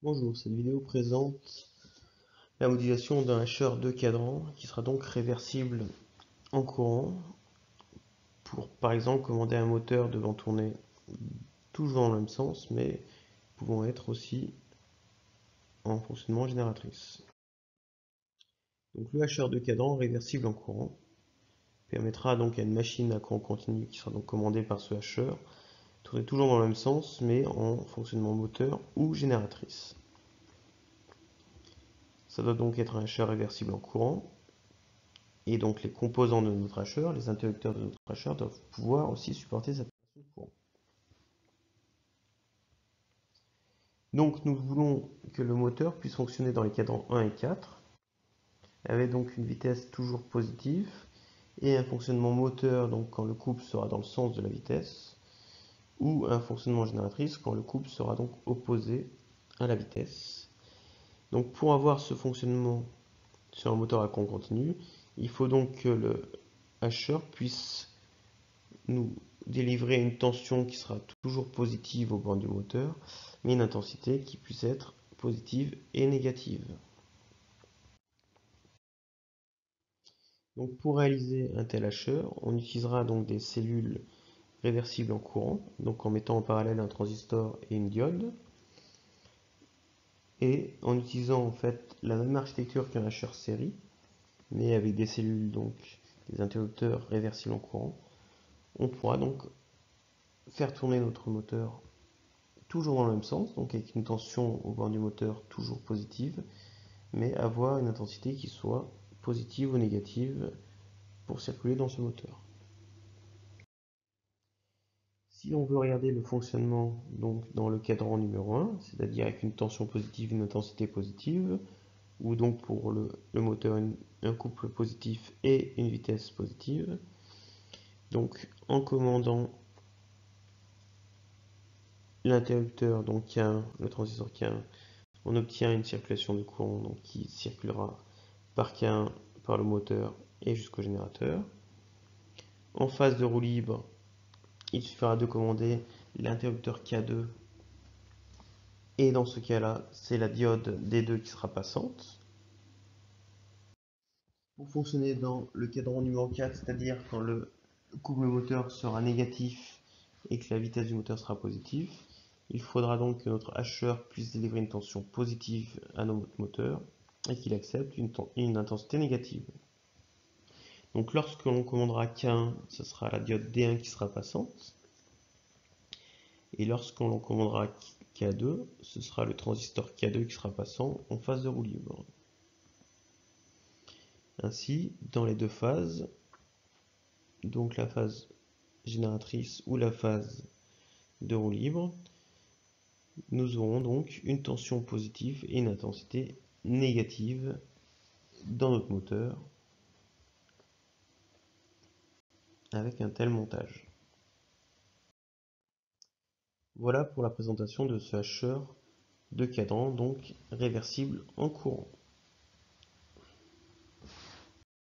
Bonjour, cette vidéo présente la modélisation d'un hacheur de cadran qui sera donc réversible en courant pour par exemple commander un moteur devant tourner toujours dans le même sens mais pouvant être aussi en fonctionnement génératrice. Donc le hacheur de cadran réversible en courant permettra donc à une machine à courant continu qui sera donc commandée par ce hacheur de tourner toujours dans le même sens mais en fonctionnement moteur ou génératrice. Ça doit donc être un hacheur réversible en courant. Et donc les composants de notre hacheur, les interrupteurs de notre hacheur doivent pouvoir aussi supporter cette pression de courant. Donc nous voulons que le moteur puisse fonctionner dans les cadrans 1 et 4, avec donc une vitesse toujours positive, et un fonctionnement moteur donc quand le couple sera dans le sens de la vitesse, ou un fonctionnement génératrice quand le couple sera donc opposé à la vitesse. Donc pour avoir ce fonctionnement sur un moteur à courant continu, il faut donc que le hacheur puisse nous délivrer une tension qui sera toujours positive au bord du moteur, mais une intensité qui puisse être positive et négative. Donc pour réaliser un tel hacheur, on utilisera donc des cellules réversibles en courant, donc en mettant en parallèle un transistor et une diode, et en utilisant en fait la même architecture qu'un hacheur série, mais avec des cellules donc des interrupteurs réversibles en courant, on pourra donc faire tourner notre moteur toujours dans le même sens, donc avec une tension au bord du moteur toujours positive, mais avoir une intensité qui soit positive ou négative pour circuler dans ce moteur. Si on veut regarder le fonctionnement donc dans le cadran numéro 1, c'est-à-dire avec une tension positive, une intensité positive, ou donc pour le moteur un couple positif et une vitesse positive, donc en commandant l'interrupteur, donc K1, le transistor K1, on obtient une circulation de courant donc, qui circulera par K1 par le moteur et jusqu'au générateur. En phase de roue libre, il suffira de commander l'interrupteur K2 et dans ce cas-là, c'est la diode D2 qui sera passante. Pour fonctionner dans le cadran numéro 4, c'est-à-dire quand le couple moteur sera négatif et que la vitesse du moteur sera positive, il faudra donc que notre hacheur puisse délivrer une tension positive à notre moteur et qu'il accepte une intensité négative. Donc lorsque l'on commandera K1, ce sera la diode D1 qui sera passante. Et lorsqu'on commandera K2, ce sera le transistor K2 qui sera passant en phase de roue libre. Ainsi, dans les deux phases, donc la phase génératrice ou la phase de roue libre, nous aurons donc une tension positive et une intensité négative dans notre moteur avec un tel montage. Voilà pour la présentation de ce hacheur de cadran, donc réversible en courant.